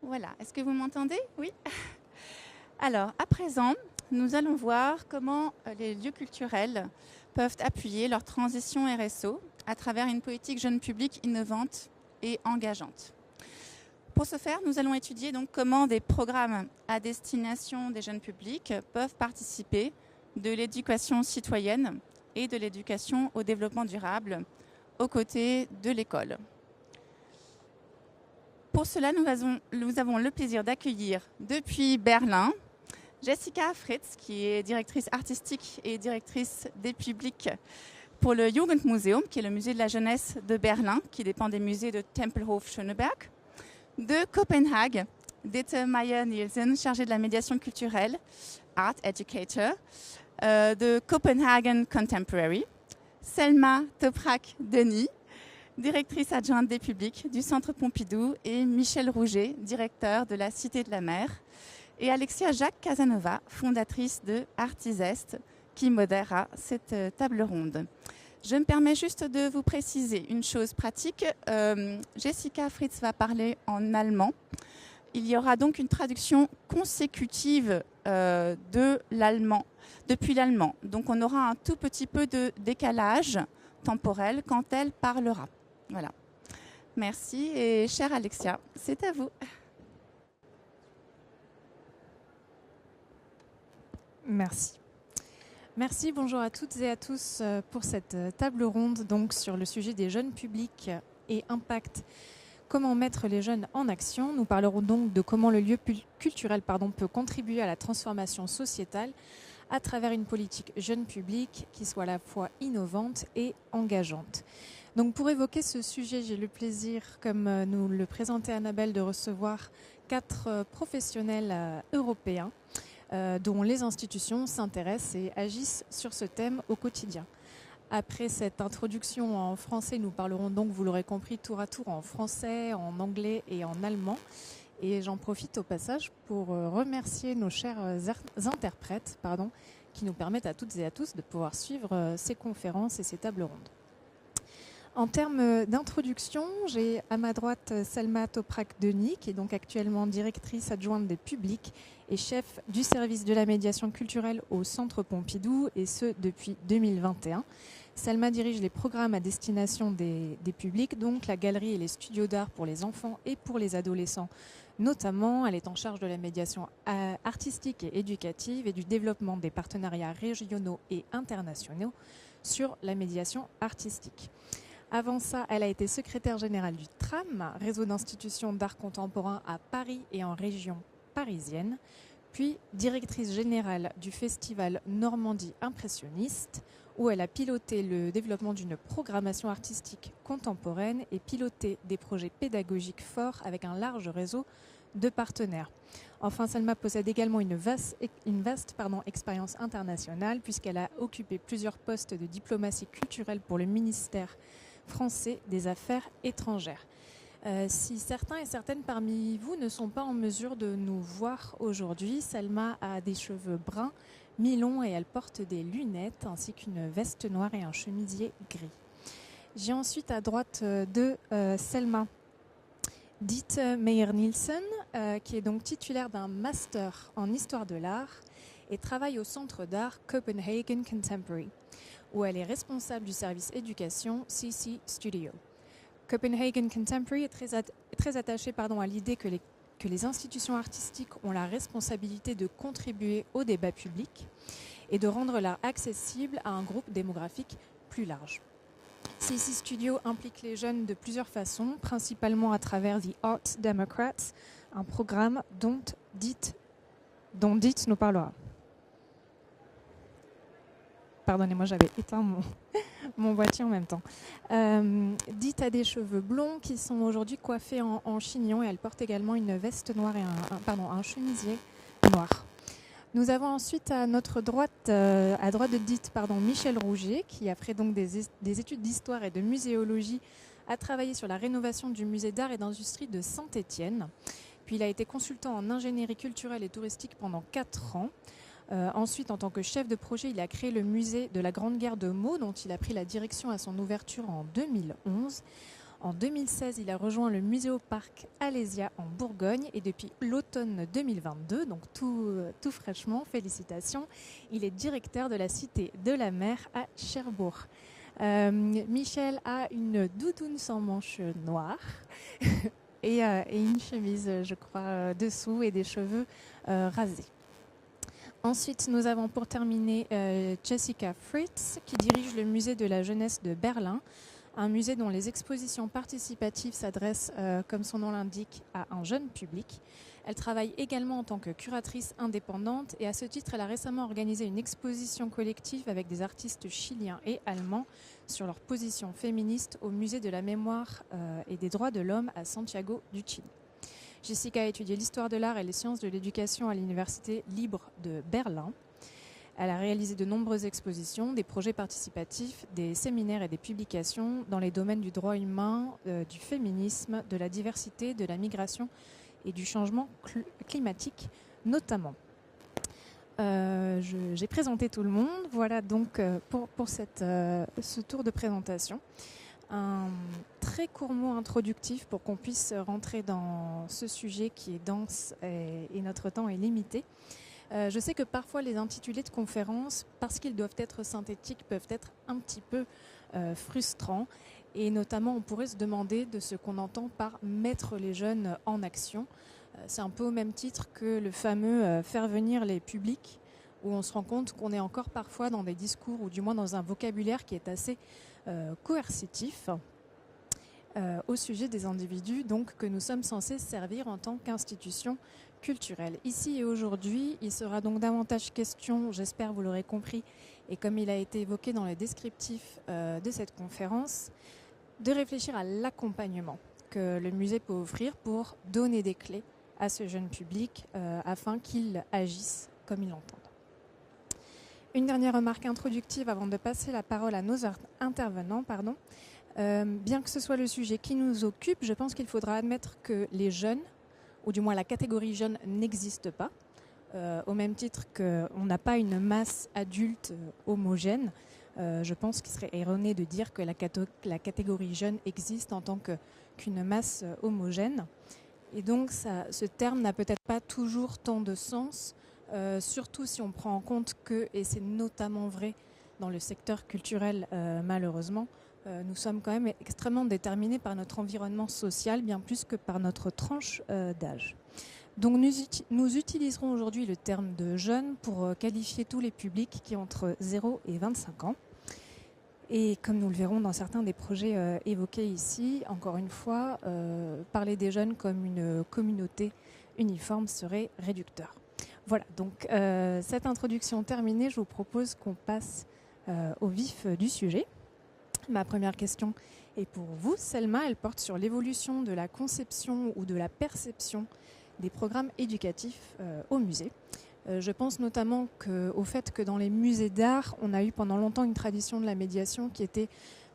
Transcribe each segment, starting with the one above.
Voilà, est-ce que vous m'entendez? Oui. Alors, à présent, nous allons voir comment les lieux culturels peuvent appuyer leur transition RSO à travers une politique jeune public innovante et engageante. Pour ce faire, nous allons étudier donc comment des programmes à destination des jeunes publics peuvent participer de l'éducation citoyenne et de l'éducation au développement durable aux côtés de l'école. Pour cela, nous avons le plaisir d'accueillir depuis Berlin Jessica Fritz, qui est directrice artistique et directrice des publics pour le Jugendmuseum, qui est le musée de la jeunesse de Berlin, qui dépend des musées de Tempelhof-Schöneberg. De Copenhague, Dette Meyer-Nielsen, chargée de la médiation culturelle, art educator, de Copenhagen Contemporary. Selma Toprak-Denis, directrice adjointe des publics du Centre Pompidou, et Michel Rouget, directeur de la Cité de la Mer, et Alexia Jacques Casanova, fondatrice de Artisest, qui modérera cette table ronde. Je me permets juste de vous préciser une chose pratique. Jessica Fritz va parler en allemand. Il y aura donc une traduction consécutive depuis l'allemand. Donc on aura un tout petit peu de décalage temporel quand elle parlera. Voilà. Merci et chère Alexia, c'est à vous. Merci. Merci, bonjour à toutes et à tous pour cette table ronde donc, sur le sujet des jeunes publics et impact. Comment mettre les jeunes en action. Nous parlerons donc de comment le lieu culturel peut contribuer à la transformation sociétale à travers une politique jeune public qui soit à la fois innovante et engageante. Donc pour évoquer ce sujet, j'ai le plaisir, comme nous le présentait Annabelle, de recevoir 4 professionnels européens dont les institutions s'intéressent et agissent sur ce thème au quotidien. Après cette introduction en français, nous parlerons donc, vous l'aurez compris, tour à tour en français, en anglais et en allemand. Et j'en profite au passage pour remercier nos chers interprètes qui nous permettent à toutes et à tous de pouvoir suivre ces conférences et ces tables rondes. En termes d'introduction, j'ai à ma droite Selma Toprak-Denis, qui est donc actuellement directrice adjointe des publics et chef du service de la médiation culturelle au Centre Pompidou, et ce depuis 2021. Selma dirige les programmes à destination des publics, donc la galerie et les studios d'art pour les enfants et pour les adolescents notamment. Elle est en charge de la médiation artistique et éducative et du développement des partenariats régionaux et internationaux sur la médiation artistique. Avant ça, elle a été secrétaire générale du TRAM, réseau d'institutions d'art contemporain à Paris et en région parisienne, puis directrice générale du festival Normandie Impressionniste, où elle a piloté le développement d'une programmation artistique contemporaine et piloté des projets pédagogiques forts avec un large réseau de partenaires. Enfin, Selma possède également une vaste expérience internationale, puisqu'elle a occupé plusieurs postes de diplomatie culturelle pour le ministère français des Affaires étrangères. Si certains et certaines parmi vous ne sont pas en mesure de nous voir aujourd'hui, Selma a des cheveux bruns, mi-longs, et elle porte des lunettes ainsi qu'une veste noire et un chemisier gris. J'ai ensuite à droite de Selma Dette Meyer-Nielsen, qui est donc titulaire d'un master en histoire de l'art et travaille au centre d'art Copenhagen Contemporary, où elle est responsable du service éducation CC Studio. Copenhagen Contemporary est très attaché à l'idée que les institutions artistiques ont la responsabilité de contribuer au débat public et de rendre l'art accessible à un groupe démographique plus large. CC Studio implique les jeunes de plusieurs façons, principalement à travers The Art Democrats, un programme dont Dette nous parlera. Pardonnez-moi, j'avais éteint mon boîtier en même temps. Dette a des cheveux blonds qui sont aujourd'hui coiffés en chignon, et elle porte également une veste noire et un chemisier noir. Nous avons ensuite à notre droite, à droite de Dette, Michel Rouget, qui après donc des études d'histoire et de muséologie a travaillé sur la rénovation du musée d'art et d'industrie de Saint-Étienne. Puis il a été consultant en ingénierie culturelle et touristique pendant 4 ans. Ensuite, en tant que chef de projet, il a créé le musée de la Grande Guerre de Meaux, dont il a pris la direction à son ouverture en 2011. En 2016, il a rejoint le Muséoparc Alésia en Bourgogne et depuis l'automne 2022, donc tout fraîchement, félicitations, il est directeur de la Cité de la Mer à Cherbourg. Michel a une doudoune sans manches noire et une chemise, je crois, dessous et des cheveux rasés. Ensuite, nous avons pour terminer Jessica Fritz qui dirige le musée de la jeunesse de Berlin, un musée dont les expositions participatives s'adressent, comme son nom l'indique, à un jeune public. Elle travaille également en tant que curatrice indépendante et à ce titre, elle a récemment organisé une exposition collective avec des artistes chiliens et allemands sur leur position féministe au musée de la mémoire et des droits de l'homme à Santiago du Chili. Jessica a étudié l'histoire de l'art et les sciences de l'éducation à l'Université libre de Berlin. Elle a réalisé de nombreuses expositions, des projets participatifs, des séminaires et des publications dans les domaines du droit humain, du féminisme, de la diversité, de la migration et du changement climatique notamment. J'ai présenté tout le monde. Voilà donc pour ce tour de présentation. Un très court mot introductif pour qu'on puisse rentrer dans ce sujet qui est dense et notre temps est limité. Je sais que parfois les intitulés de conférences, parce qu'ils doivent être synthétiques, peuvent être un petit peu frustrants. Et notamment, on pourrait se demander de ce qu'on entend par mettre les jeunes en action. C'est un peu au même titre que le fameux faire venir les publics, où on se rend compte qu'on est encore parfois dans des discours, ou du moins dans un vocabulaire qui est assez coercitif au sujet des individus donc, que nous sommes censés servir en tant qu'institution culturelle. Ici et aujourd'hui, il sera donc davantage question, j'espère vous l'aurez compris, et comme il a été évoqué dans les descriptifs de cette conférence, de réfléchir à l'accompagnement que le musée peut offrir pour donner des clés à ce jeune public afin qu'il agisse comme il l'entend. Une dernière remarque introductive avant de passer la parole à nos intervenants. Bien que ce soit le sujet qui nous occupe, je pense qu'il faudra admettre que les jeunes, ou du moins la catégorie jeune, n'existe pas. Au même titre qu'on n'a pas une masse adulte homogène, je pense qu'il serait erroné de dire que la catégorie jeune existe en tant qu'une masse homogène. Et donc ce terme n'a peut-être pas toujours tant de sens, surtout si on prend en compte que, et c'est notamment vrai dans le secteur culturel malheureusement, nous sommes quand même extrêmement déterminés par notre environnement social, bien plus que par notre tranche d'âge. Donc nous utiliserons aujourd'hui le terme de jeunes pour qualifier tous les publics qui ont entre 0 et 25 ans. Et comme nous le verrons dans certains des projets évoqués ici, encore une fois, parler des jeunes comme une communauté uniforme serait réducteur. Voilà, donc cette introduction terminée, je vous propose qu'on passe au vif du sujet. Ma première question est pour vous, Selma. Elle porte sur l'évolution de la conception ou de la perception des programmes éducatifs au musée. Je pense notamment au fait que dans les musées d'art, on a eu pendant longtemps une tradition de la médiation qui était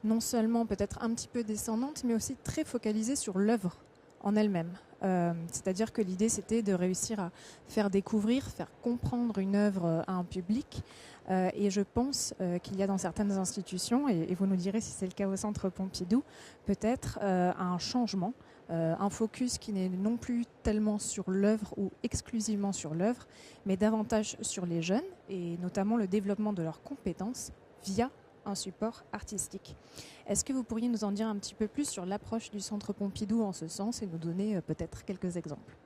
non seulement peut-être un petit peu descendante, mais aussi très focalisée sur l'œuvre en elle-même. C'est-à-dire que l'idée, c'était de réussir à faire découvrir, faire comprendre une œuvre à un public. Et je pense qu'il y a dans certaines institutions, et vous nous direz si c'est le cas au Centre Pompidou, peut-être un changement, un focus qui n'est non plus tellement sur l'œuvre ou exclusivement sur l'œuvre, mais davantage sur les jeunes et notamment le développement de leurs compétences via un support artistique. Est-ce que vous pourriez nous en dire un petit peu plus sur l'approche du Centre Pompidou en ce sens et nous donner peut-être quelques exemples?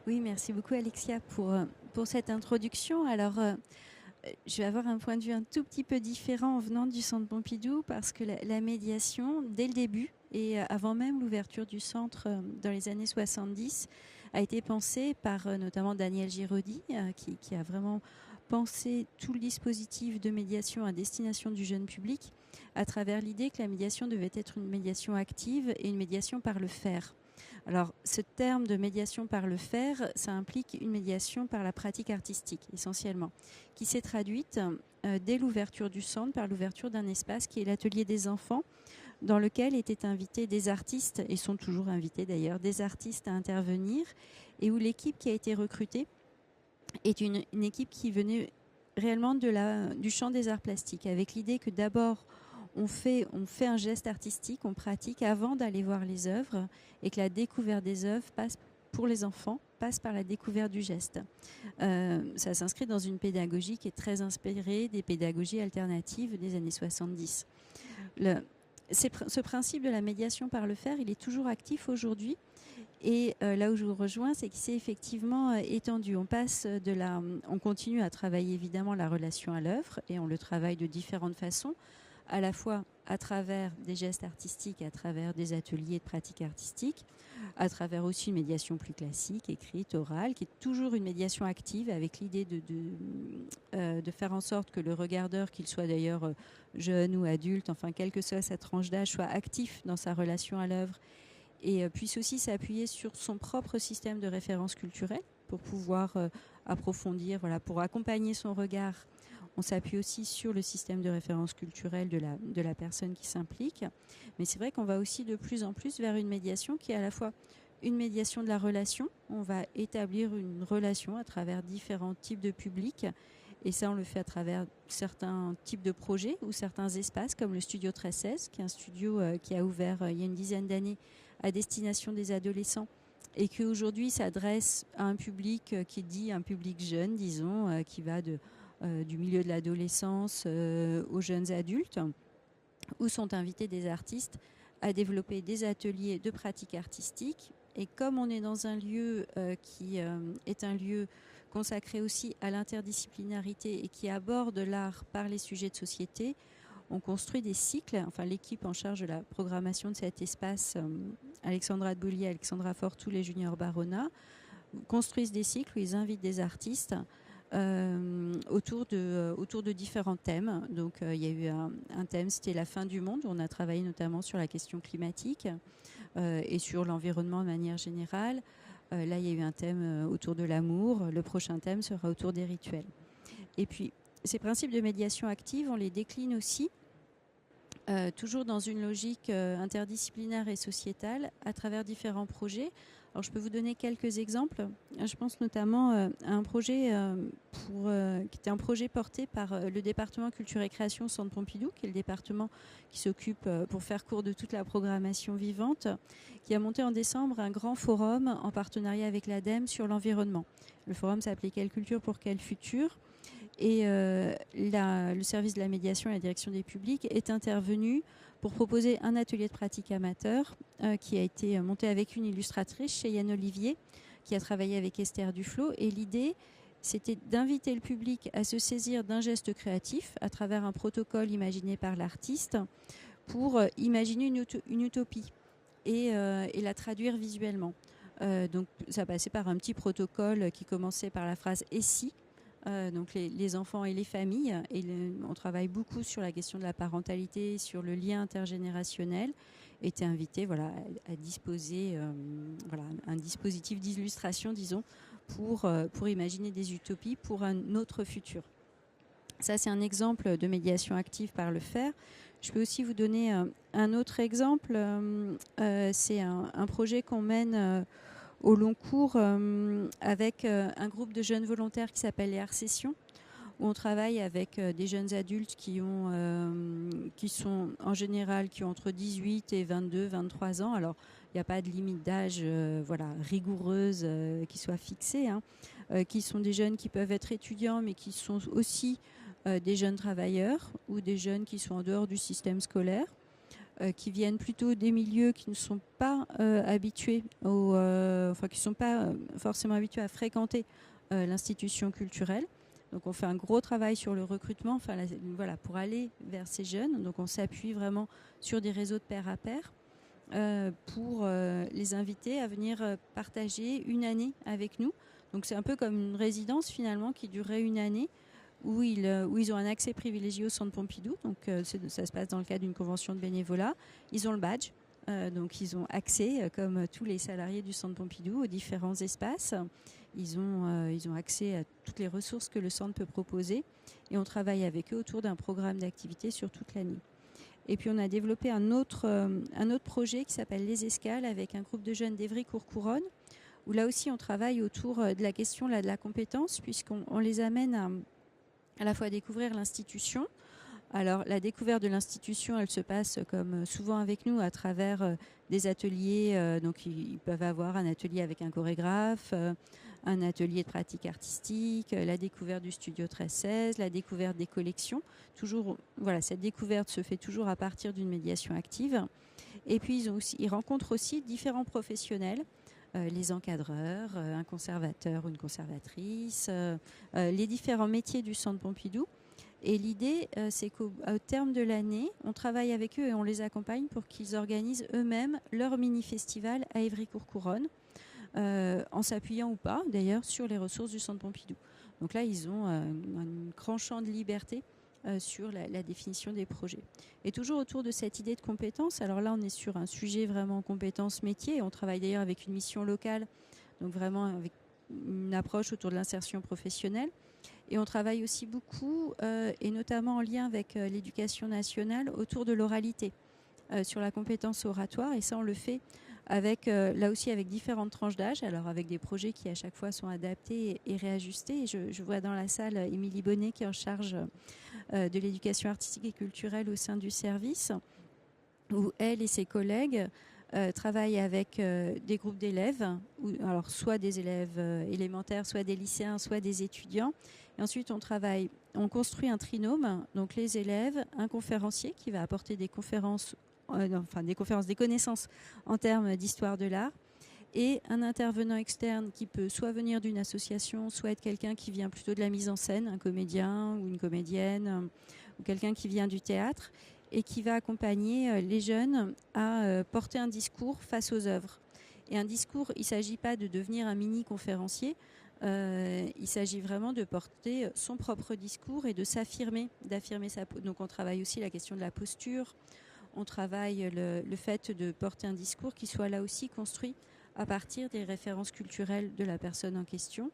Oui, merci beaucoup Alexia pour cette introduction. Alors, je vais avoir un point de vue un tout petit peu différent en venant du Centre Pompidou parce que la médiation, dès le début et avant même l'ouverture du centre dans les années 70, a été pensée par notamment Daniel Giraudy qui a vraiment pensé tout le dispositif de médiation à destination du jeune public à travers l'idée que la médiation devait être une médiation active et une médiation par le faire. Alors, ce terme de médiation par le faire, ça implique une médiation par la pratique artistique, essentiellement, qui s'est traduite dès l'ouverture du centre par l'ouverture d'un espace qui est l'atelier des enfants, dans lequel étaient invités des artistes, et sont toujours invités d'ailleurs, des artistes à intervenir, et où l'équipe qui a été recrutée est une équipe qui venait réellement du champ des arts plastiques, avec l'idée que d'abord, on fait un geste artistique, on pratique avant d'aller voir les œuvres, et que la découverte des œuvres passe pour les enfants, passe par la découverte du geste. Ça s'inscrit dans une pédagogie qui est très inspirée des pédagogies alternatives des années 70. Ce principe de la médiation par le faire, il est toujours actif aujourd'hui. Et là où je vous rejoins, c'est qu'il s'est effectivement étendu. On continue à travailler évidemment la relation à l'œuvre, et on le travaille de différentes façons, à la fois à travers des gestes artistiques, à travers des ateliers de pratique artistique, à travers aussi une médiation plus classique, écrite, orale, qui est toujours une médiation active, avec l'idée de faire en sorte que le regardeur, qu'il soit d'ailleurs jeune ou adulte, enfin quelle que soit sa tranche d'âge, soit actif dans sa relation à l'œuvre, et puisse aussi s'appuyer sur son propre système de référence culturelle pour pouvoir approfondir, pour accompagner son regard. On s'appuie aussi sur le système de référence culturelle de la personne qui s'implique. Mais c'est vrai qu'on va aussi de plus en plus vers une médiation qui est à la fois une médiation de la relation. On va établir une relation à travers différents types de publics. Et ça, on le fait à travers certains types de projets ou certains espaces, comme le Studio 1316, qui est un studio qui a ouvert il y a une dizaine d'années à destination des adolescents, et qui aujourd'hui s'adresse à un public qui dit un public jeune, disons, qui va du milieu de l'adolescence aux jeunes adultes, où sont invités des artistes à développer des ateliers de pratique artistique. Et comme on est dans un lieu qui est un lieu consacré aussi à l'interdisciplinarité et qui aborde l'art par les sujets de société, on construit des cycles. Enfin, l'équipe en charge de la programmation de cet espace, Alexandra Deboulier, Alexandra Fortou, les Juniors Barona, construisent des cycles où ils invitent des artistes autour de différents thèmes. Donc il y a eu un thème, c'était la fin du monde, où on a travaillé notamment sur la question climatique et sur l'environnement de manière générale. Là, il y a eu un thème autour de l'amour. Le prochain thème sera autour des rituels. Et puis, ces principes de médiation active, on les décline aussi, toujours dans une logique interdisciplinaire et sociétale, à travers différents projets. Alors, je peux vous donner quelques exemples. Je pense notamment à un projet qui était un projet porté par le département Culture et Création Centre Pompidou, qui est le département qui s'occupe, pour faire court, de toute la programmation vivante, qui a monté en décembre un grand forum en partenariat avec l'ADEME sur l'environnement. Le forum s'appelait « Quelle culture pour quel futur ?» Et le service de la médiation et la direction des publics est intervenu pour proposer un atelier de pratique amateur qui a été monté avec une illustratrice, Cheyenne Olivier, qui a travaillé avec Esther Duflo. Et l'idée, c'était d'inviter le public à se saisir d'un geste créatif à travers un protocole imaginé par l'artiste pour imaginer une utopie et la traduire visuellement. Donc ça passait par un petit protocole qui commençait par la phrase « et si ?» donc les enfants et les familles. Et on travaille beaucoup sur la question de la parentalité, sur le lien intergénérationnel. Étaient invités à disposer un dispositif d'illustration, disons, pour imaginer des utopies pour un autre futur. Ça, c'est un exemple de médiation active par le faire. Je peux aussi vous donner un autre exemple. C'est un projet qu'on mène au long cours avec un groupe de jeunes volontaires qui s'appelle les Arts Sessions, où on travaille avec des jeunes adultes qui sont en général qui ont entre 18 et 22, 23 ans. Alors, il n'y a pas de limite d'âge rigoureuse qui soit fixée, qui sont des jeunes qui peuvent être étudiants, mais qui sont aussi des jeunes travailleurs ou des jeunes qui sont en dehors du système scolaire, qui viennent plutôt des milieux qui ne sont pas habitués, qui ne sont pas forcément habitués à fréquenter l'institution culturelle. Donc on fait un gros travail sur le recrutement, pour aller vers ces jeunes. Donc on s'appuie vraiment sur des réseaux de pair à pair pour les inviter à venir partager une année avec nous. Donc c'est un peu comme une résidence finalement qui durerait une année, où ils ont un accès privilégié au Centre Pompidou. Donc ça se passe dans le cadre d'une convention de bénévolat. Ils ont le badge, donc ils ont accès, comme tous les salariés du Centre Pompidou, aux différents espaces. Ils ont accès à toutes les ressources que le centre peut proposer, et on travaille avec eux autour d'un programme d'activité sur toute l'année. Et puis on a développé un autre projet qui s'appelle Les Escales, avec un groupe de jeunes d'Évry-Courcouronnes, où là aussi on travaille autour de la question de la compétence, puisqu'on les amène à la fois à découvrir l'institution, Alors, la découverte de l'institution, elle se passe comme souvent avec nous à travers des ateliers. Donc, ils peuvent avoir un atelier avec un chorégraphe, un atelier de pratique artistique, la découverte du studio 1316, la découverte des collections. Toujours, voilà, cette découverte se fait toujours à partir d'une médiation active. Et puis, ils rencontrent aussi différents professionnels. Les encadreurs, un conservateur ou une conservatrice, les différents métiers du Centre Pompidou. Et l'idée, c'est qu'au terme de l'année, on travaille avec eux et on les accompagne pour qu'ils organisent eux-mêmes leur mini-festival à Évry-Courcouronnes, en s'appuyant ou pas, d'ailleurs, sur les ressources du Centre Pompidou. Donc là, ils ont un grand champ de liberté sur la définition des projets. Et toujours autour de cette idée de compétences, alors là, on est sur un sujet vraiment compétences métiers. On travaille d'ailleurs avec une mission locale, donc vraiment avec une approche autour de l'insertion professionnelle. Et on travaille aussi beaucoup, et notamment en lien avec l'éducation nationale, autour de l'oralité, sur la compétence oratoire. Et ça, on le fait avec, là aussi avec différentes tranches d'âge, alors avec des projets qui à chaque fois sont adaptés et réajustés. Et je vois dans la salle Émilie Bonnet qui est en charge de l'éducation artistique et culturelle au sein du service, où elle et ses collègues travaillent avec des groupes d'élèves, alors soit des élèves élémentaires, soit des lycéens, soit des étudiants. Et ensuite, on construit un trinôme, donc les élèves, un conférencier qui va apporter des conférences, des connaissances en termes d'histoire de l'art, et un intervenant externe qui peut soit venir d'une association, soit être quelqu'un qui vient plutôt de la mise en scène, un comédien ou une comédienne, ou quelqu'un qui vient du théâtre, et qui va accompagner les jeunes à porter un discours face aux œuvres. Et un discours, il ne s'agit pas de devenir un mini-conférencier, il s'agit vraiment de porter son propre discours et de s'affirmer, d'affirmer sa... Donc on travaille aussi la question de la posture, on travaille le fait de porter un discours qui soit là aussi construit à partir des références culturelles de la personne en question,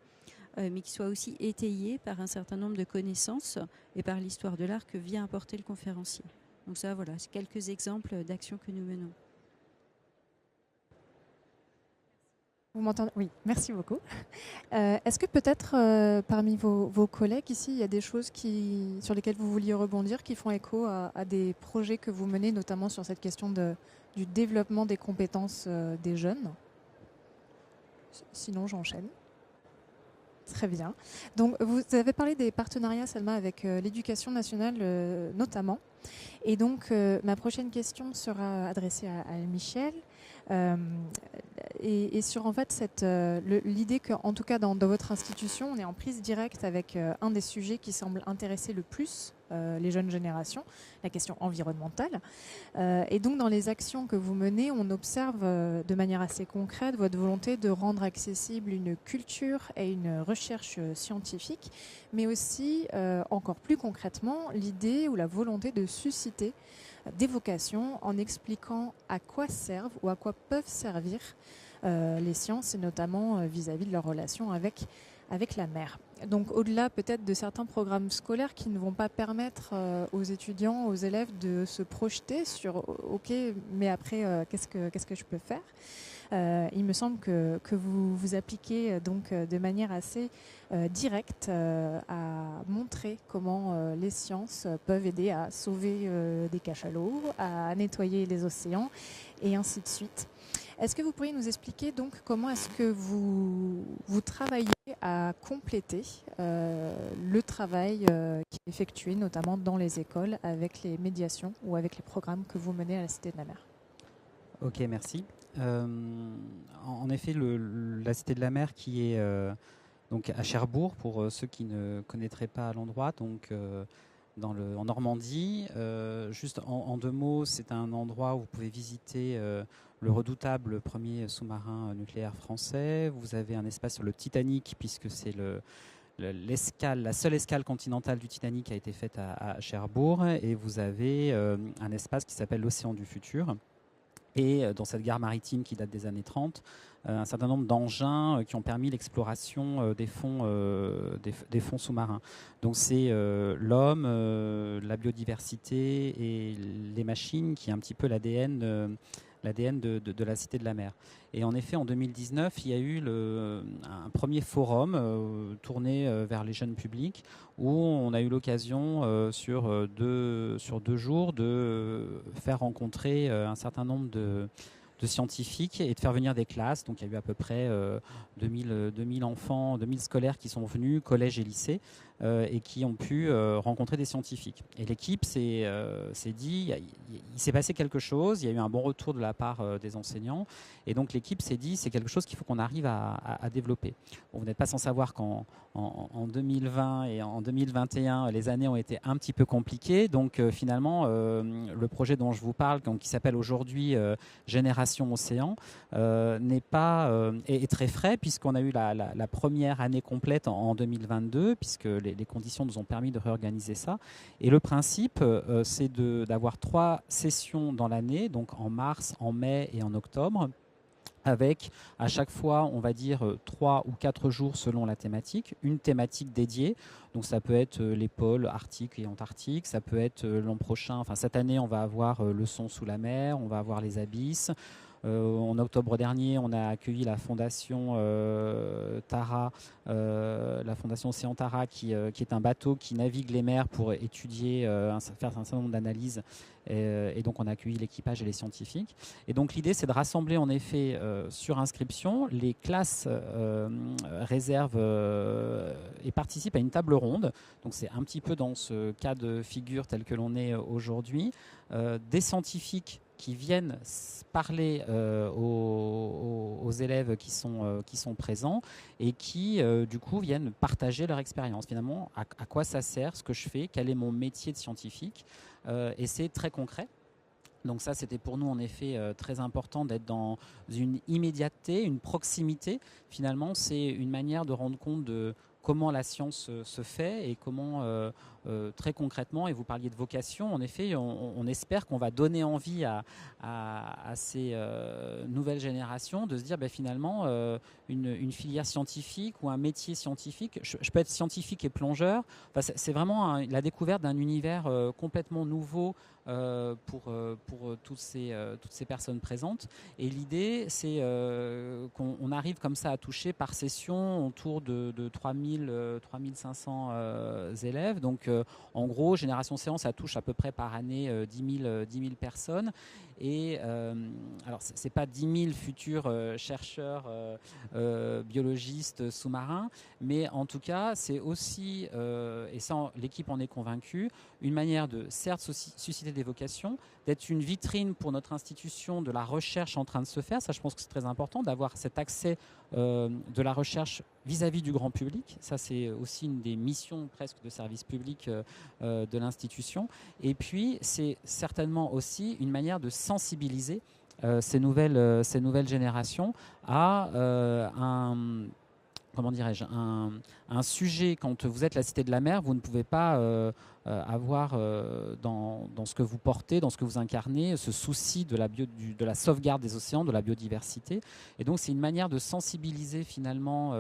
mais qui soit aussi étayé par un certain nombre de connaissances et par l'histoire de l'art que vient apporter le conférencier. Donc ça, voilà, c'est quelques exemples d'actions que nous menons. Vous m'entendez ? Oui, merci beaucoup. Est-ce que peut-être parmi vos collègues ici, il y a des choses sur lesquelles vous vouliez rebondir, qui font écho à des projets que vous menez, notamment sur cette question du développement des compétences des jeunes ? Sinon, j'enchaîne. Très bien. Donc, vous avez parlé des partenariats, Salma, avec l'éducation nationale notamment. Et donc, ma prochaine question sera adressée à Michel. Et sur en fait l'idée qu'en tout cas dans votre institution, on est en prise directe avec un des sujets qui semble intéresser le plus les jeunes générations, la question environnementale. Et donc dans les actions que vous menez, on observe de manière assez concrète votre volonté de rendre accessible une culture et une recherche scientifique, mais aussi encore plus concrètement l'idée ou la volonté de susciter des vocations en expliquant à quoi servent ou à quoi peuvent servir les sciences, et notamment vis-à-vis de leur relation avec la mer. Donc au-delà peut-être de certains programmes scolaires qui ne vont pas permettre aux étudiants, aux élèves de se projeter sur « ok, mais après qu'est-ce que je peux faire ?» Il me semble que vous vous appliquez donc de manière assez directe à montrer comment les sciences peuvent aider à sauver des cachalots, à nettoyer les océans et ainsi de suite. Est-ce que vous pourriez nous expliquer donc comment est-ce que vous travaillez à compléter le travail qui est effectué notamment dans les écoles avec les médiations ou avec les programmes que vous menez à la Cité de la Mer ? Ok, merci. En effet, la Cité de la Mer qui est donc à Cherbourg, pour ceux qui ne connaîtraient pas l'endroit, donc en Normandie. Juste en deux mots, c'est un endroit où vous pouvez visiter le redoutable premier sous-marin nucléaire français. Vous avez un espace sur le Titanic, puisque c'est la seule escale continentale du Titanic a été faite à Cherbourg. Et vous avez un espace qui s'appelle l'Océan du Futur. Et dans cette gare maritime qui date des années 30, un certain nombre d'engins qui ont permis l'exploration des fonds sous-marins. Donc c'est l'homme, la biodiversité et les machines qui est un petit peu l'ADN l'ADN de la Cité de la Mer. Et en effet, en 2019, il y a eu un premier forum tourné vers les jeunes publics où on a eu l'occasion sur deux jours de faire rencontrer un certain nombre de scientifiques et de faire venir des classes. Donc il y a eu à peu près 2000 enfants, 2000 scolaires qui sont venus, collège et lycée, et qui ont pu rencontrer des scientifiques. Et l'équipe s'est dit, il s'est passé quelque chose, il y a eu un bon retour de la part des enseignants, et donc l'équipe s'est dit, c'est quelque chose qu'il faut qu'on arrive à développer. Bon, vous n'êtes pas sans savoir qu'en 2020 et en 2021, les années ont été un petit peu compliquées, donc finalement, le projet dont je vous parle, qui s'appelle aujourd'hui Génération Océan, est très frais, puisqu'on a eu la première année complète en 2022, puisque les conditions nous ont permis de réorganiser ça. Et le principe, c'est d'avoir 3 sessions dans l'année, donc en mars, en mai et en octobre, avec à chaque fois, on va dire, 3 ou 4 jours selon la thématique, une thématique dédiée. Donc ça peut être les pôles arctiques et antarctiques, ça peut être l'an prochain, enfin cette année on va avoir le son sous la mer, on va avoir les abysses. En octobre dernier, on a accueilli la fondation Tara, la fondation Océan Tara, qui est un bateau qui navigue les mers pour étudier, faire un certain nombre d'analyses. Et donc on a accueilli l'équipage et les scientifiques. Et donc l'idée, c'est de rassembler en effet sur inscription. Les classes réservent et participent à une table ronde. Donc c'est un petit peu dans ce cas de figure tel que l'on est aujourd'hui. Des scientifiques qui viennent parler aux élèves qui sont présents et qui, du coup, viennent partager leur expérience. Finalement, à quoi ça sert, ce que je fais, quel est mon métier de scientifique, et c'est très concret. Donc ça, c'était pour nous, en effet, très important d'être dans une immédiateté, une proximité. Finalement, c'est une manière de rendre compte de comment la science se fait et comment, très concrètement, et vous parliez de vocation, en effet, on espère qu'on va donner envie à ces nouvelles générations de se dire finalement, une filière scientifique ou un métier scientifique, je peux être scientifique et plongeur, enfin, c'est vraiment la découverte d'un univers complètement nouveau pour toutes ces personnes présentes. Et l'idée, c'est qu'on arrive comme ça à toucher par session autour de 3500 élèves. Donc en gros, Génération Océan, ça touche à peu près par année 10 000 personnes. Et alors, ce n'est pas 10 000 futurs chercheurs biologistes sous-marins, mais en tout cas, c'est aussi, et ça, l'équipe en est convaincue, une manière de, certes, susciter des vocations, d'être une vitrine pour notre institution de la recherche en train de se faire. Ça, je pense que c'est très important d'avoir cet accès de la recherche vis-à-vis du grand public. Ça, c'est aussi une des missions presque de service public de l'institution. Et puis, c'est certainement aussi une manière de sensibiliser ces nouvelles générations à un sujet. Quand vous êtes la Cité de la Mer, vous ne pouvez pas avoir dans ce que vous portez, dans ce que vous incarnez, ce souci de la sauvegarde des océans, de la biodiversité. Et donc c'est une manière de sensibiliser finalement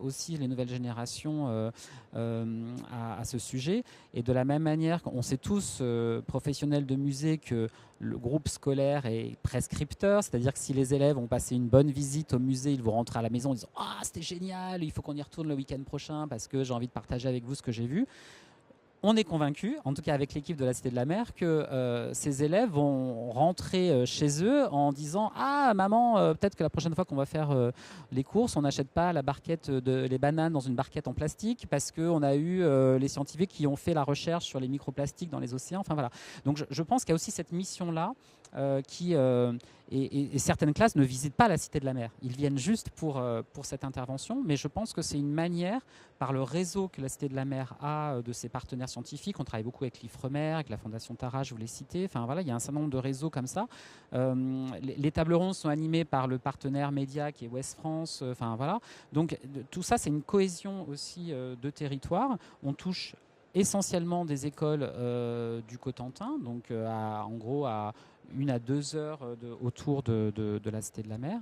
aussi les nouvelles générations à ce sujet. Et de la même manière, on sait tous, professionnels de musée, que le groupe scolaire est prescripteur, c'est-à-dire que si les élèves ont passé une bonne visite au musée, ils vont rentrer à la maison en disant « Ah, c'était génial, il faut qu'on y retourne le week-end prochain parce que j'ai envie de partager avec vous ce que j'ai vu ». On est convaincu, en tout cas avec l'équipe de la Cité de la Mer, que ces élèves vont rentrer chez eux en disant « Ah, maman, peut-être que la prochaine fois qu'on va faire les courses, on n'achète pas les bananes dans une barquette en plastique parce qu'on a eu les scientifiques qui ont fait la recherche sur les microplastiques dans les océans. » Enfin voilà. Donc je pense qu'il y a aussi cette mission-là et certaines classes ne visitent pas la Cité de la Mer. Ils viennent juste pour cette intervention, mais je pense que c'est une manière, par le réseau que la Cité de la Mer a de ses partenaires scientifiques, on travaille beaucoup avec l'IFREMER, avec la Fondation Tara, je vous l'ai cité, enfin voilà, il y a un certain nombre de réseaux comme ça. Les tables rondes sont animées par le partenaire média qui est Ouest France, enfin voilà. Donc tout ça, c'est une cohésion aussi de territoire. On touche essentiellement des écoles du Cotentin, donc en gros à 1 à 2 heures autour de la Cité de la Mer.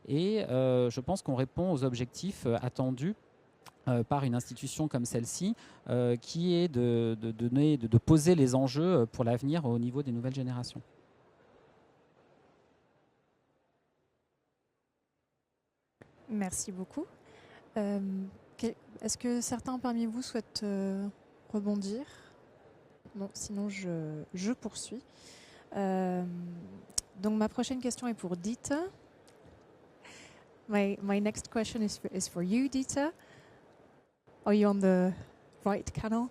Et je pense qu'on répond aux objectifs attendus par une institution comme celle-ci, qui est de poser les enjeux pour l'avenir au niveau des nouvelles générations. Merci beaucoup. Est-ce que certains parmi vous souhaitent rebondir? Non, sinon je poursuis. Donc ma prochaine question est pour Dieter. My next question is for you, Dieter. Are you on the right channel?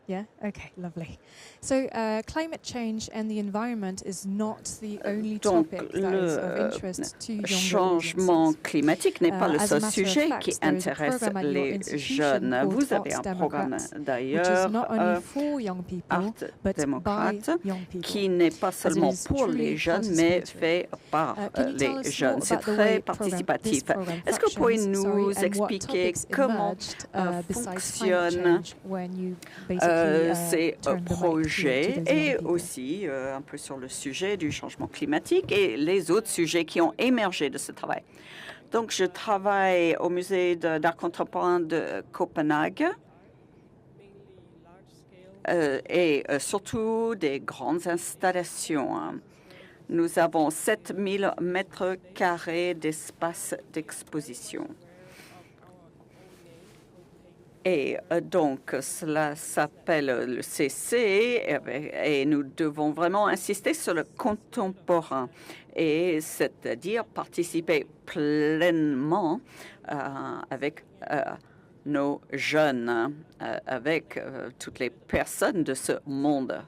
Yeah? Okay, lovely. So climate change and the environment is not the only topic that is of interest to younger changement audiences. climatique n'est pas le As a seul matter of sujet fact, qui there is a intéresse program at your les institution jeunes. called Vous avez Arts un programme Democrats, which is d'ailleurs, not only for young people, Art but by démocrate, young people. qui n'est pas As it seulement is pour truly les jeunes, mais participatory. fait par Can you tell les us jeunes. more C'est about the très way participatif. program Est-ce que vous pouvez functions, nous and what expliquer topics comment emerged, besides climate fonctionne change when you basically, ces turned the mic projets to those young et people? aussi un peu sur le sujet du changement climatique et les autres sujets qui ont émergé de ce travail. Donc, je travaille au Musée d'art contemporain de Copenhague et surtout des grandes installations. Nous avons 7000 mètres carrés d'espace d'exposition. Et donc, cela s'appelle le CC et nous devons vraiment insister sur le contemporain, et c'est-à-dire participer pleinement avec nos jeunes, avec toutes les personnes de ce monde.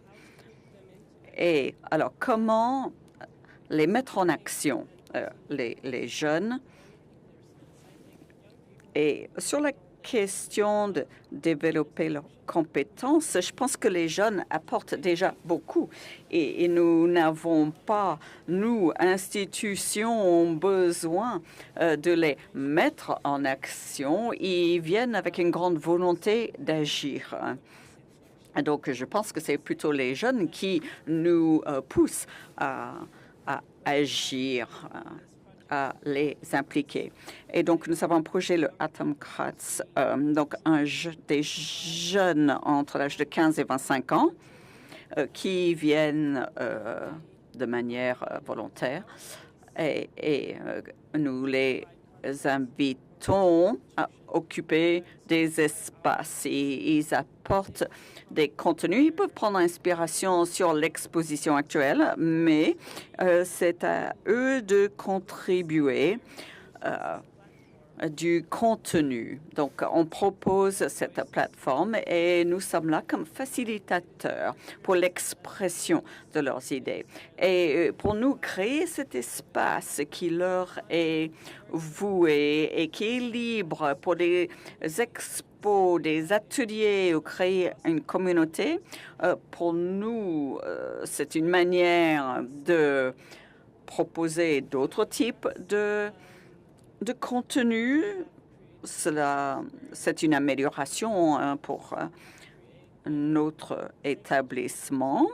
Et alors, comment les mettre en action, les jeunes, et sur la question de développer leurs compétences, je pense que les jeunes apportent déjà beaucoup et nous n'avons pas, nous, institutions, besoin de les mettre en action. Ils viennent avec une grande volonté d'agir. Donc, je pense que c'est plutôt les jeunes qui nous poussent à agir, à les impliquer. Et donc, nous avons un projet, le Atomkrats, donc des jeunes entre l'âge de 15 et 25 ans qui viennent de manière volontaire et nous les invitons à occuper des espaces et ils apportent des contenus. Ils peuvent prendre inspiration sur l'exposition actuelle, mais c'est à eux de contribuer du contenu. Donc, on propose cette plateforme et nous sommes là comme facilitateurs pour l'expression de leurs idées. Et pour nous, créer cet espace qui leur est voué et qui est libre pour des expos, des ateliers ou créer une communauté, pour nous, c'est une manière de proposer d'autres types de contenu. C'est une amélioration pour notre établissement.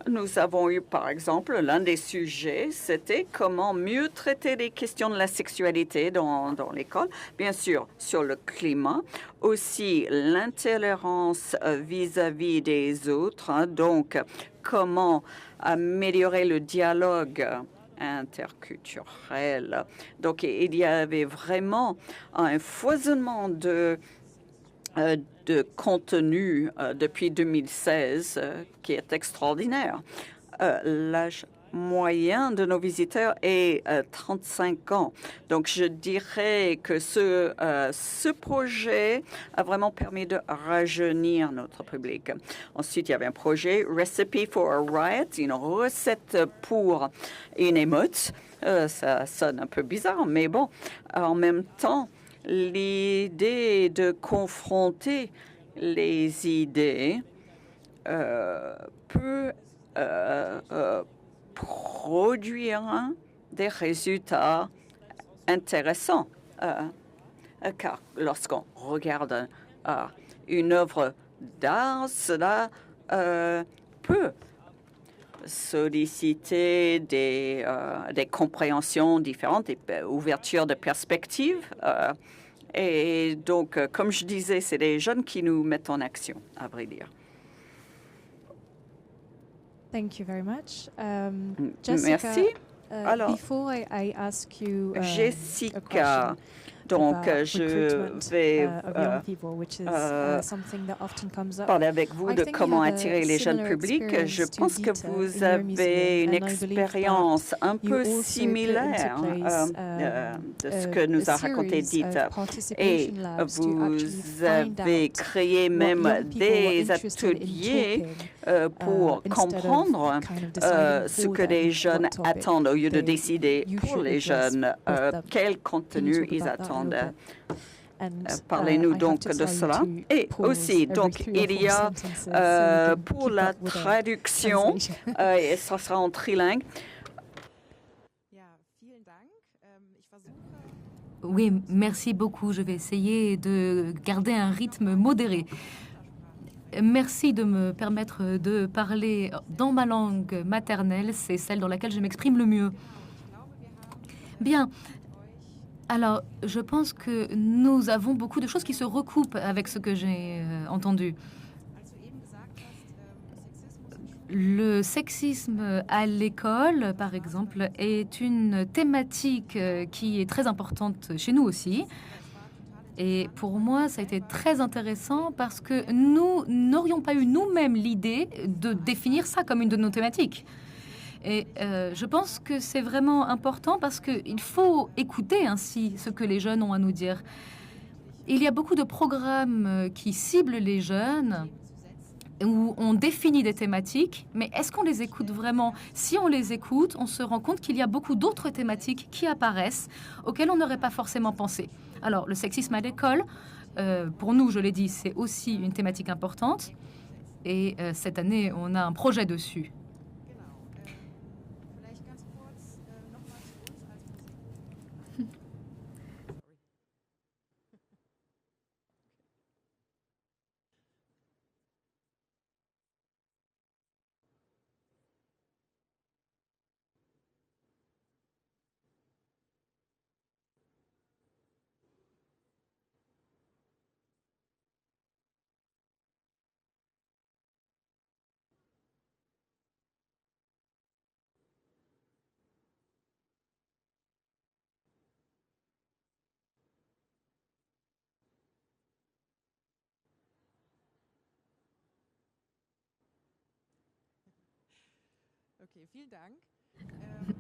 Nous avons eu, par exemple, l'un des sujets, c'était comment mieux traiter les questions de la sexualité dans l'école. Bien sûr, sur le climat, aussi l'intolérance vis-à-vis des autres. Donc, comment améliorer le dialogue interculturel. Donc, il y avait vraiment un foisonnement de contenu depuis 2016 qui est extraordinaire. L'âge moyen de nos visiteurs est 35 ans. Donc, je dirais que ce projet a vraiment permis de rajeunir notre public. Ensuite, il y avait un projet Recipe for a Riot, une recette pour une émeute. Ça sonne un peu bizarre, mais bon, en même temps, l'idée de confronter les idées peut produire des résultats intéressants. Car lorsqu'on regarde une œuvre d'art, cela peut solliciter des compréhensions différentes, des ouvertures de perspectives. Et donc, comme je disais, c'est les jeunes qui nous mettent en action, à vrai dire. Thank you very much. Jessica, Merci. Alors, before I ask you a Jessica, question donc about je recruitment vais of young people, which is something that often comes up. parler avec vous I de think you comment have a attirer les jeunes similar publics. Je experience to pense que Dita vous in your avez museum, une and I believe expérience un that you peu also put into similaire place de ce que nous a raconté series Dita. of Et participation labs to vous actually find avez out créé what même young people were des interested in ateliers talking, pour instead of comprendre kind of deciding ce for que them les what jeunes topic attendent, au lieu de they- décider you pour should les address jeunes with them. quel Can you contenu talk ils about that a little attendent. bit? And Parlez-nous I have donc to de tell you cela. to Et pause aussi, every donc, 3 or il 4 y a sentences so we can pour keep la up with the traduction, translation. et ça sera en trilingue. Oui, merci beaucoup. Je vais essayer de garder un rythme modéré. Merci de me permettre de parler dans ma langue maternelle. C'est celle dans laquelle je m'exprime le mieux. Bien. Alors, je pense que nous avons beaucoup de choses qui se recoupent avec ce que j'ai entendu. Le sexisme à l'école, par exemple, est une thématique qui est très importante chez nous aussi. Et pour moi, ça a été très intéressant parce que nous n'aurions pas eu nous-mêmes l'idée de définir ça comme une de nos thématiques. Et je pense que c'est vraiment important parce qu'il faut écouter ainsi ce que les jeunes ont à nous dire. Il y a beaucoup de programmes qui ciblent les jeunes, où on définit des thématiques, mais est-ce qu'on les écoute vraiment? Si on les écoute, on se rend compte qu'il y a beaucoup d'autres thématiques qui apparaissent, auxquelles on n'aurait pas forcément pensé. Alors, le sexisme à l'école, pour nous, je l'ai dit, c'est aussi une thématique importante. Et cette année, on a un projet dessus.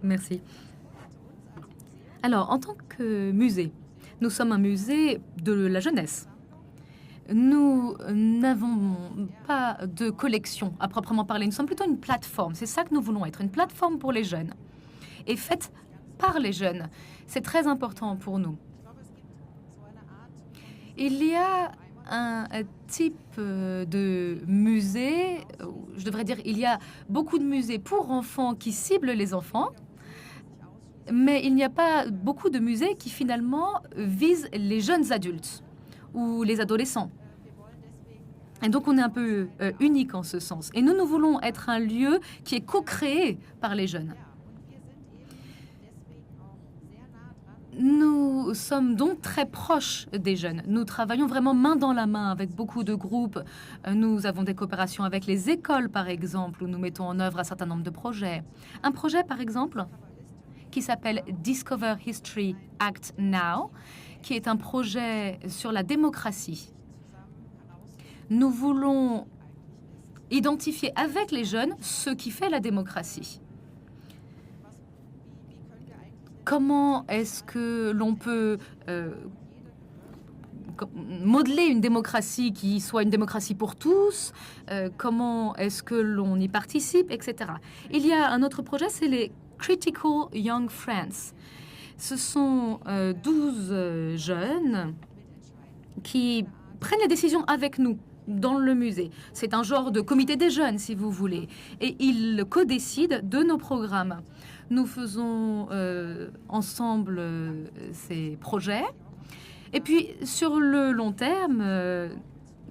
Merci. Alors, en tant que musée, nous sommes un musée de la jeunesse. Nous n'avons pas de collection à proprement parler. Nous sommes plutôt une plateforme. C'est ça que nous voulons être, une plateforme pour les jeunes. Et faite par les jeunes. C'est très important pour nous. Il y a un type de musée, je devrais dire, il y a beaucoup de musées pour enfants qui ciblent les enfants, mais il n'y a pas beaucoup de musées qui finalement visent les jeunes adultes ou les adolescents. Et donc on est un peu unique en ce sens. Et nous voulons être un lieu qui est co-créé par les jeunes. Nous sommes donc très proches des jeunes. Nous travaillons vraiment main dans la main avec beaucoup de groupes. Nous avons des coopérations avec les écoles, par exemple, où nous mettons en œuvre un certain nombre de projets. Un projet, par exemple, qui s'appelle Discover History Act Now, qui est un projet sur la démocratie. Nous voulons identifier avec les jeunes ce qui fait la démocratie. Comment est-ce que l'on peut modeler une démocratie qui soit une démocratie pour tous? Comment est-ce que l'on y participe, etc. Il y a un autre projet, c'est les Critical Young Friends. Ce sont 12 jeunes qui prennent les décisions avec nous dans le musée. C'est un genre de comité des jeunes, si vous voulez. Et ils co-décident de nos programmes. Nous faisons ensemble ces projets. Et puis, sur le long terme,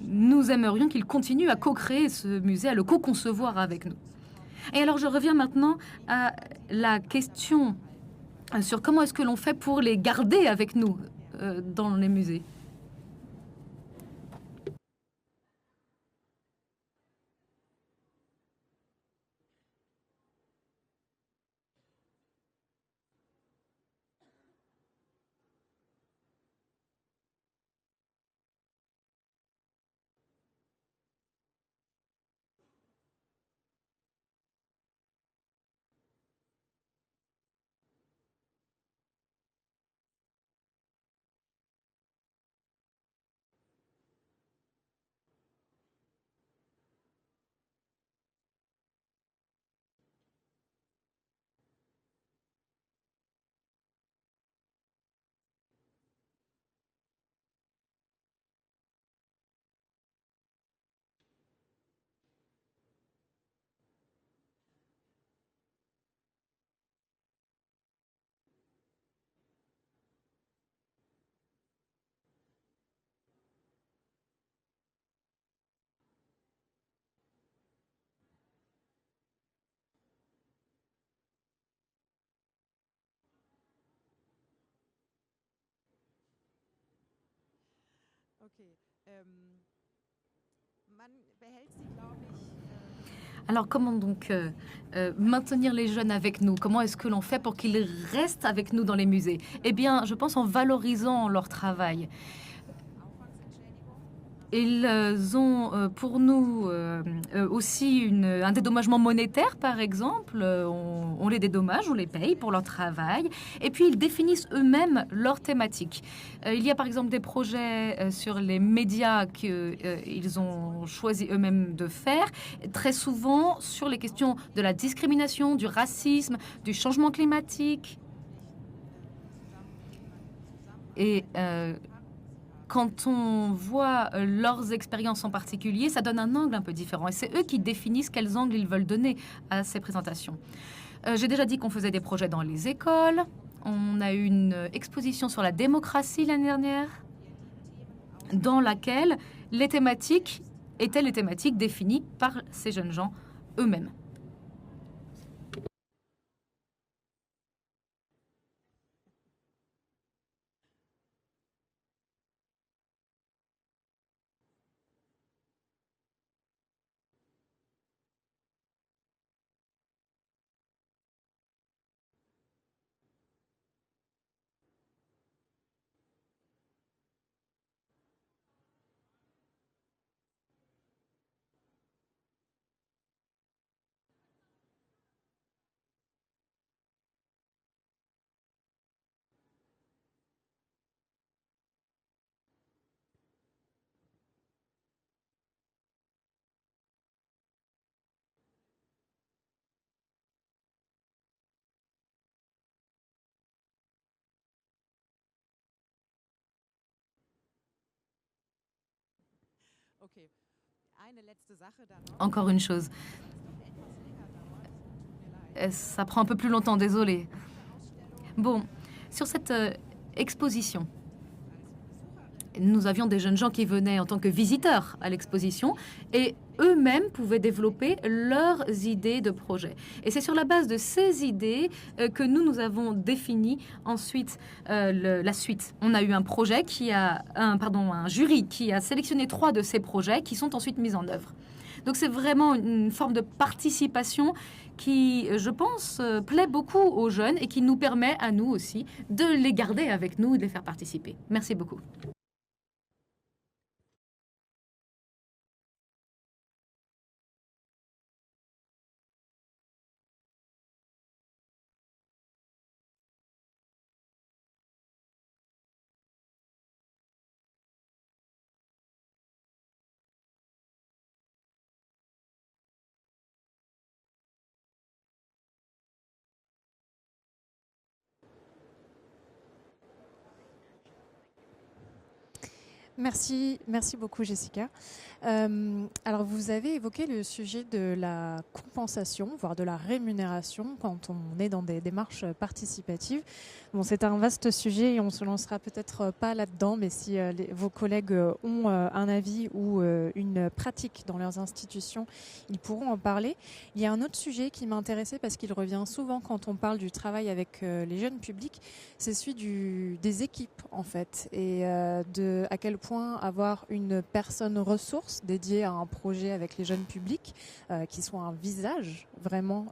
nous aimerions qu'ils continuent à co-créer ce musée, à le co-concevoir avec nous. Et alors, je reviens maintenant à la question sur comment est-ce que l'on fait pour les garder avec nous dans les musées. Alors comment donc maintenir les jeunes avec nous? Comment est-ce que l'on fait pour qu'ils restent avec nous dans les musées? Eh bien, je pense en valorisant leur travail. Ils ont pour nous aussi un dédommagement monétaire, par exemple. On les dédommage, on les paye pour leur travail. Et puis, ils définissent eux-mêmes leur thématique. Il y a par exemple des projets sur les médias qu'ils ont choisi eux-mêmes de faire, très souvent sur les questions de la discrimination, du racisme, du changement climatique. Et quand on voit leurs expériences en particulier, ça donne un angle un peu différent. Et c'est eux qui définissent quels angles ils veulent donner à ces présentations. J'ai déjà dit qu'on faisait des projets dans les écoles. On a eu une exposition sur la démocratie l'année dernière, dans laquelle les thématiques étaient les thématiques définies par ces jeunes gens eux-mêmes. Encore une chose. Ça prend un peu plus longtemps, désolé. Bon, sur cette exposition, nous avions des jeunes gens qui venaient en tant que visiteurs à l'exposition et eux-mêmes pouvaient développer leurs idées de projet. Et c'est sur la base de ces idées que nous avons défini ensuite la suite. On a eu un projet un jury qui a sélectionné 3 de ces projets qui sont ensuite mis en œuvre. Donc c'est vraiment une forme de participation qui, je pense, plaît beaucoup aux jeunes et qui nous permet à nous aussi de les garder avec nous et de les faire participer. Merci beaucoup. Merci beaucoup Jessica. Alors vous avez évoqué le sujet de la compensation, voire de la rémunération quand on est dans des démarches participatives. Bon, c'est un vaste sujet et on se lancera peut-être pas là-dedans, mais si vos collègues ont un avis ou une pratique dans leurs institutions, ils pourront en parler. Il y a un autre sujet qui m'intéressait parce qu'il revient souvent quand on parle du travail avec les jeunes publics, c'est celui des équipes en fait et de à quel point avoir une personne ressource dédiée à un projet avec les jeunes publics qui soit un visage vraiment